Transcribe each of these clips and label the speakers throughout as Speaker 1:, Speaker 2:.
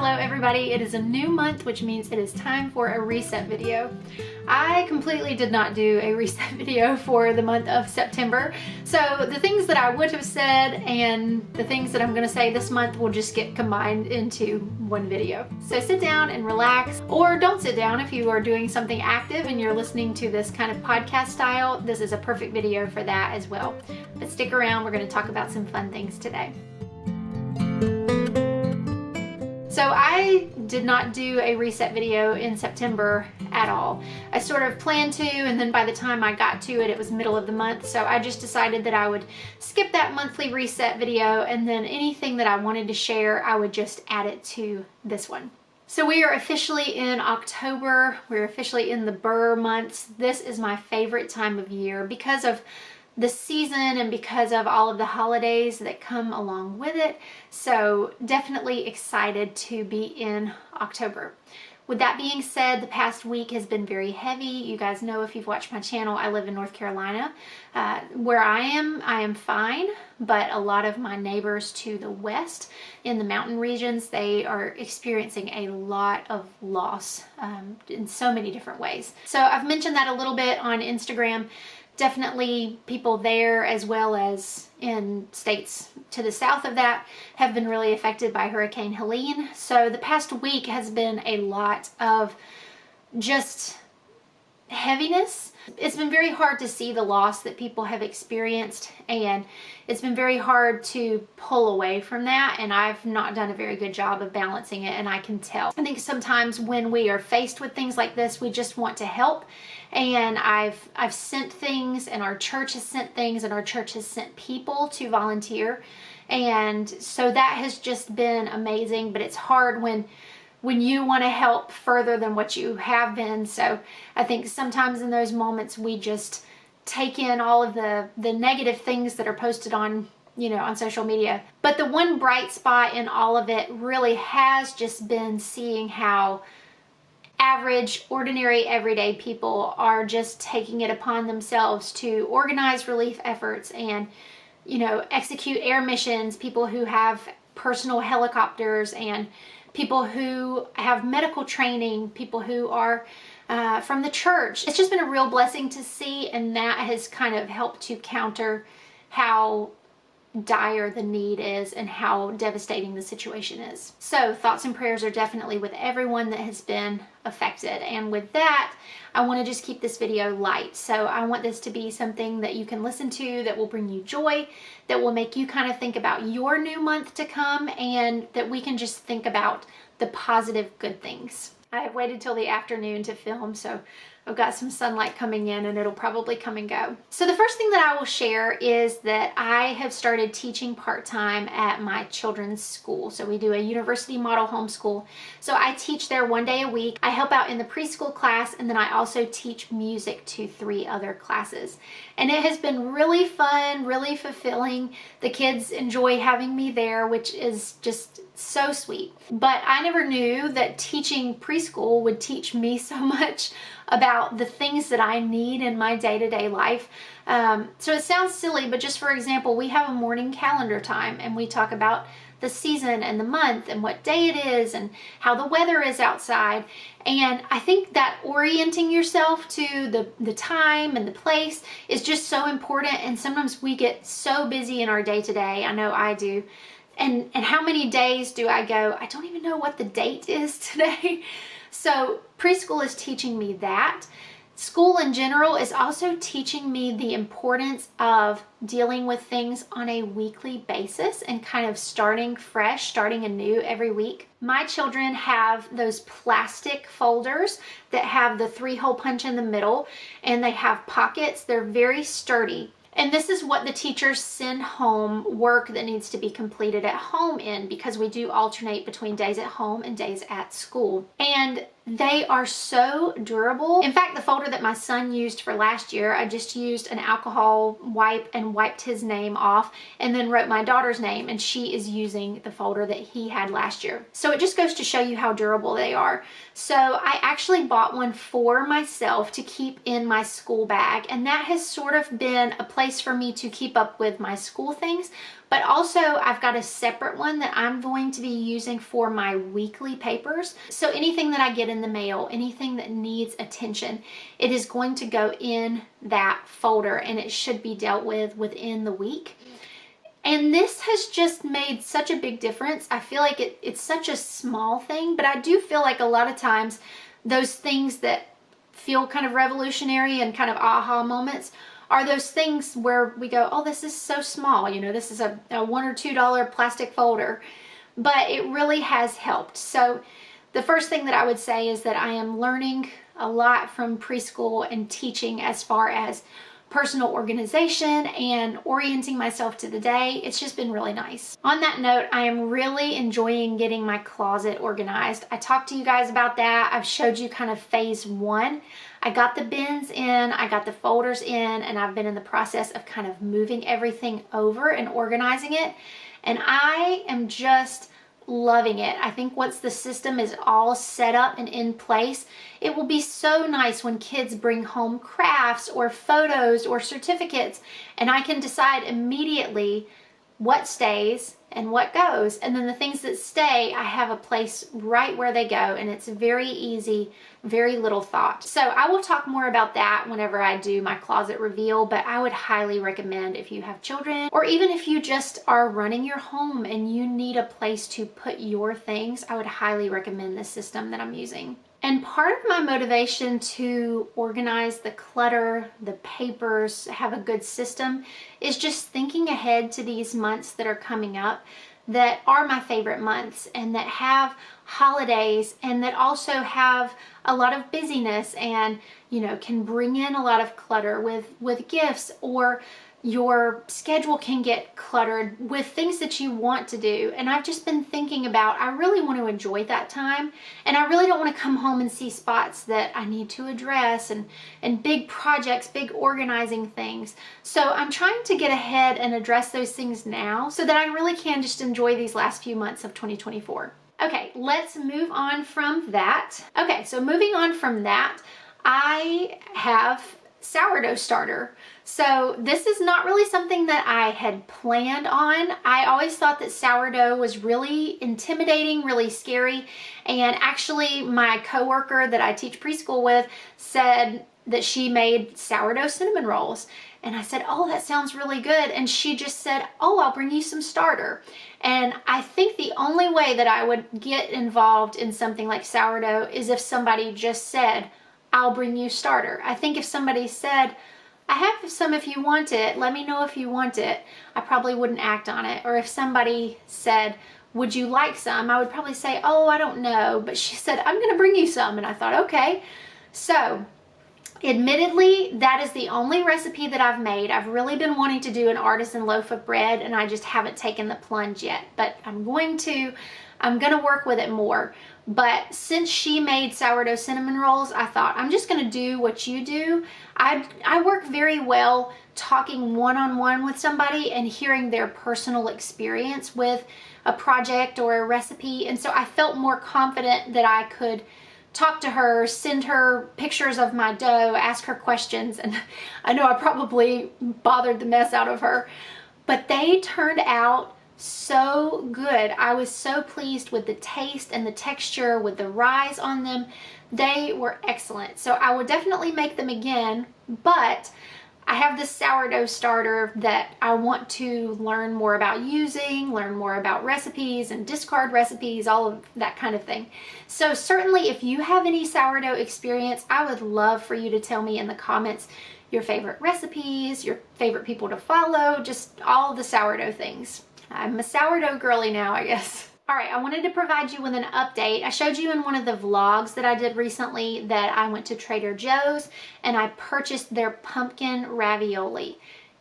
Speaker 1: Hello everybody, it is a new month, which means it is time for a reset video. I completely did not do a reset video for the month of September, so the things that I would have said and the things that I'm going to say this month will just get combined into one video. So sit down and relax, or don't sit down if you are doing something active and you're listening to this kind of podcast style. This is a perfect video for that as well. But stick around, we're going to talk about some fun things today. So I did not do a reset video in September at all. I sort of planned to, and then by the time I got to it, it was middle of the month. So I just decided that I would skip that monthly reset video, and then anything that I wanted to share, I would just add it to this one. So we are officially in October. We're officially in the Burr months. This is my favorite time of year because of the season and because of all of the holidays that come along with it. So definitely excited to be in October. With that being said, the past week has been very heavy. You guys know, if you've watched my channel, I live in North Carolina. Where I am fine, but a lot of my neighbors to the west in the mountain regions, they are experiencing a lot of loss in so many different ways. So I've mentioned that a little bit on Instagram. Definitely people there, as well as in states to the south of that, have been really affected by Hurricane Helene. So the past week has been a lot of just heaviness. It's been very hard to see the loss that people have experienced, and it's been very hard to pull away from that, and I've not done a very good job of balancing it, and I can tell. I think sometimes when we are faced with things like this, we just want to help, and I've sent things, and our church has sent things, and our church has sent people to volunteer, and so that has just been amazing. But it's hard when you want to help further than what you have been. So I think sometimes in those moments we just take in all of the negative things that are posted on, on social media. But the one bright spot in all of it really has just been seeing how average, ordinary, everyday people are just taking it upon themselves to organize relief efforts and, execute air missions, people who have personal helicopters, and people who have medical training, people who are from the church. It's just been a real blessing to see, and that has kind of helped to counter how dire the need is and how devastating the situation is. So thoughts and prayers are definitely with everyone that has been affected. And with that, I want to just keep this video light. So I want this to be something that you can listen to, that will bring you joy, that will make you kind of think about your new month to come, and that we can just think about the positive good things. I have waited till the afternoon to film, so I've got some sunlight coming in and it'll probably come and go. So the first thing that I will share is that I have started teaching part-time at my children's school. So we do a university model homeschool. So I teach there 1 day a week. I help out in the preschool class, and then I also teach music to 3 other classes. And it has been really fun, really fulfilling. The kids enjoy having me there, which is just so sweet. But I never knew that teaching preschool would teach me so much about the things that I need in my day-to-day life. So it sounds silly, but just for example, we have a morning calendar time, and we talk about the season and the month and what day it is and how the weather is outside. And I think that orienting yourself to the time and the place is just so important. And sometimes we get so busy in our day-to-day. I know I do. And how many days do I go, I don't even know what the date is today. So preschool is teaching me that. School in general is also teaching me the importance of dealing with things on a weekly basis and kind of starting fresh, starting anew every week. My children have those plastic folders that have the 3-hole punch in the middle, and they have pockets. They're very sturdy. And this is what the teachers send home work that needs to be completed at home in, because we do alternate between days at home and days at school. And they are so durable. In fact, the folder that my son used for last year, I just used an alcohol wipe and wiped his name off, and then wrote my daughter's name, and she is using the folder that he had last year. So it just goes to show you how durable they are. So I actually bought one for myself to keep in my school bag, and that has sort of been a place for me to keep up with my school things but also I've got a separate one that I'm going to be using for my weekly papers. So anything that I get in the mail, anything that needs attention, it is going to go in that folder, and it should be dealt with within the week. And this has just made such a big difference. I feel like it's such a small thing, but I do feel like a lot of times those things that feel kind of revolutionary and kind of aha moments are those things where we go, oh, this is so small. You know, this is a $1 or $2 plastic folder, but it really has helped. So the first thing that I would say is that I am learning a lot from preschool and teaching as far as personal organization and orienting myself to the day. It's just been really nice. On that note, I am really enjoying getting my closet organized. I talked to you guys about that. I've showed you kind of phase 1. I got the bins in, I got the folders in, and I've been in the process of kind of moving everything over and organizing it. And I am just loving it. I think once the system is all set up and in place, it will be so nice when kids bring home crafts or photos or certificates, and I can decide immediately what stays and what goes. And then the things that stay, I have a place right where they go, and it's very easy, very little thought. So I will talk more about that whenever I do my closet reveal, but I would highly recommend if you have children, or even if you just are running your home and you need a place to put your things, I would highly recommend this system that I'm using. And part of my motivation to organize the clutter, the papers, have a good system, is just thinking ahead to these months that are coming up that are my favorite months and that have holidays and that also have a lot of busyness and, you know, can bring in a lot of clutter with gifts, or your schedule can get cluttered with things that you want to do. And I've just been thinking about, I really want to enjoy that time, and I really don't want to come home and see spots that I need to address and big projects, big organizing things. So I'm trying to get ahead and address those things now so that I really can just enjoy these last few months of 2024. Okay, let's move on from that. Okay, so moving on from that, I have sourdough starter. So this is not really something that I had planned on. I always thought that sourdough was really intimidating, really scary. And actually my coworker that I teach preschool with said that she made sourdough cinnamon rolls. And I said, oh, that sounds really good. And she just said, oh, I'll bring you some starter. And I think the only way that I would get involved in something like sourdough is if somebody just said, I'll bring you starter. I think if somebody said, I have some if you want it, let me know if you want it, I probably wouldn't act on it. Or if somebody said, would you like some? I would probably say, oh, I don't know. But she said, I'm going to bring you some. And I thought, okay. So admittedly, that is the only recipe that I've made. I've really been wanting to do an artisan loaf of bread, and I just haven't taken the plunge yet. But I'm going to work with it more. But since she made sourdough cinnamon rolls, I thought, I'm just going to do what you do. I work very well talking one-on-one with somebody and hearing their personal experience with a project or a recipe. And so I felt more confident that I could talk to her, send her pictures of my dough, ask her questions. And I know I probably bothered the mess out of her, but they turned out so good. I was so pleased with the taste and the texture, with the rise on them. They were excellent. So I will definitely make them again, but I have this sourdough starter that I want to learn more about using, learn more about recipes and discard recipes, all of that kind of thing. So certainly if you have any sourdough experience, I would love for you to tell me in the comments your favorite recipes, your favorite people to follow, just all the sourdough things. I'm a sourdough girly now, I guess. All right, I wanted to provide you with an update. I showed you in one of the vlogs that I did recently that I went to Trader Joe's and I purchased their pumpkin ravioli.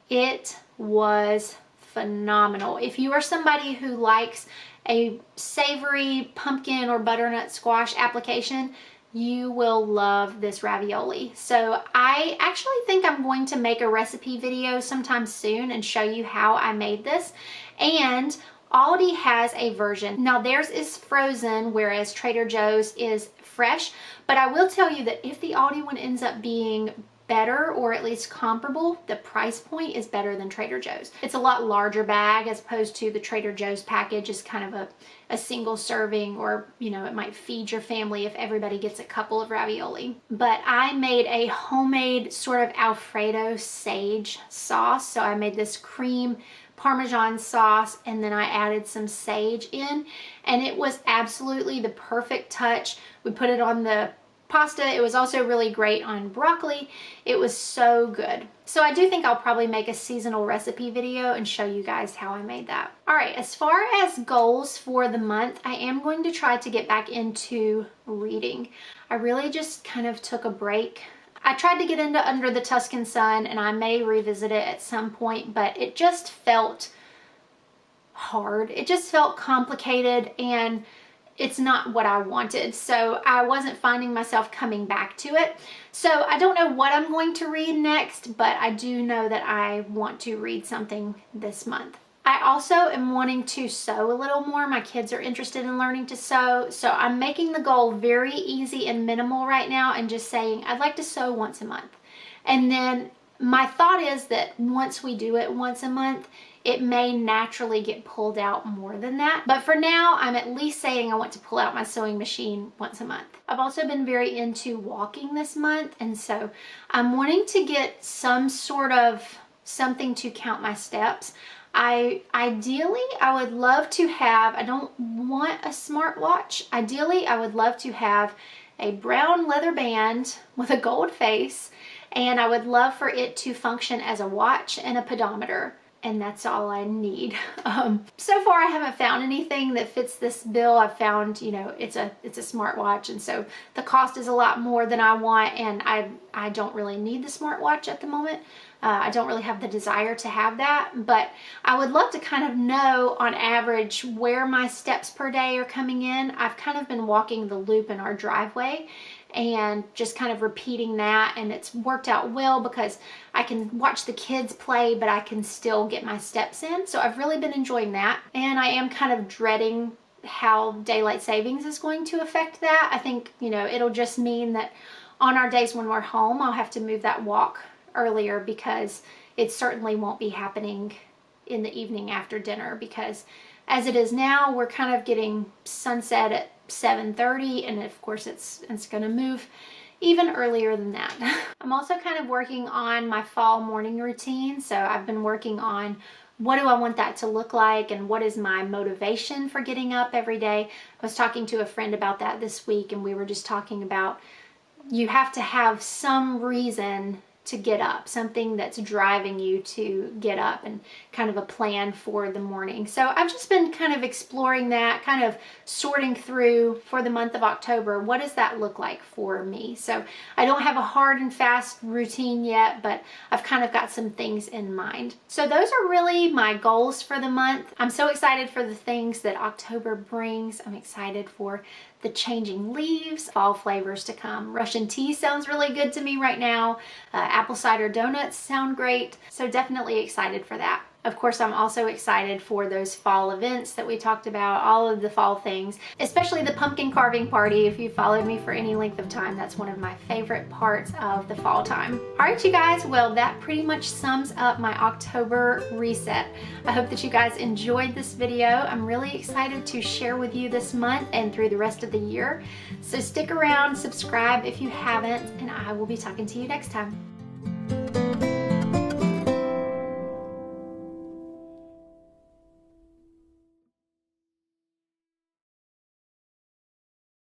Speaker 1: It was phenomenal. If you are somebody who likes a savory pumpkin or butternut squash application, you will love this ravioli. So I actually think I'm going to make a recipe video sometime soon and show you how I made this. And Aldi has a version. Now theirs is frozen, whereas Trader Joe's is fresh. But I will tell you that if the Aldi one ends up being better, or at least comparable. The price point is better than Trader Joe's. It's a lot larger bag as opposed to the Trader Joe's package is kind of a single serving, or you know, it might feed your family if everybody gets a couple of ravioli. But I made a homemade sort of Alfredo sage sauce. So I made this cream Parmesan sauce, and then I added some sage in, and it was absolutely the perfect touch. We put it on the pasta. It was also really great on broccoli. It was so good. So I do think I'll probably make a seasonal recipe video and show you guys how I made that. All right, as far as goals for the month, I am going to try to get back into reading. I really just kind of took a break. I tried to get into Under the Tuscan Sun, and I may revisit it at some point, but it just felt hard. It just felt complicated, and it's not what I wanted. So I wasn't finding myself coming back to it. So I don't know what I'm going to read next, but I do know that I want to read something this month. I also am wanting to sew a little more. My kids are interested in learning to sew. So I'm making the goal very easy and minimal right now, and just saying I'd like to sew once a month. And then my thought is that once we do it once a month, it may naturally get pulled out more than that. But for now, I'm at least saying I want to pull out my sewing machine once a month. I've also been very into walking this month, and so I'm wanting to get some sort of something to count my steps. Ideally, I would love to have, I don't want a smartwatch. Ideally, I would love to have a brown leather band with a gold face, and I would love for it to function as a watch and a pedometer. And that's all I need. So far, I haven't found anything that fits this bill. I've found, you know, it's a smartwatch, and so the cost is a lot more than I want, and I don't really need the smartwatch at the moment. I don't really have the desire to have that, but I would love to kind of know on average where my steps per day are coming in. I've kind of been walking the loop in our driveway and just kind of repeating that, and it's worked out well because I can watch the kids play, but I can still get my steps in. So I've really been enjoying that, and I am kind of dreading how daylight savings is going to affect that. I think, you know, it'll just mean that on our days when we're home, I'll have to move that walk earlier, because it certainly won't be happening in the evening after dinner, because as it is now, we're kind of getting sunset at 7:30, and of course it's going to move even earlier than that. I'm also kind of working on my fall morning routine. So I've been working on what do I want that to look like, and what is my motivation for getting up every day. I was talking to a friend about that this week, and we were just talking about you have to have some reason to get up, something that's driving you to get up, and kind of a plan for the morning. So I've just been kind of exploring that, kind of sorting through for the month of October, what does that look like for me? So I don't have a hard and fast routine yet, but I've kind of got some things in mind. So those are really my goals for the month. I'm so excited for the things that October brings. I'm excited for the changing leaves, fall flavors to come. Russian tea sounds really good to me right now. Apple cider donuts sound great. So definitely excited for that. Of course, I'm also excited for those fall events that we talked about, all of the fall things, especially the pumpkin carving party. If you followed me for any length of time, that's one of my favorite parts of the fall time. All right, you guys, well, that pretty much sums up my October reset. I hope that you guys enjoyed this video. I'm really excited to share with you this month and through the rest of the year. So stick around, subscribe if you haven't, and I will be talking to you next time.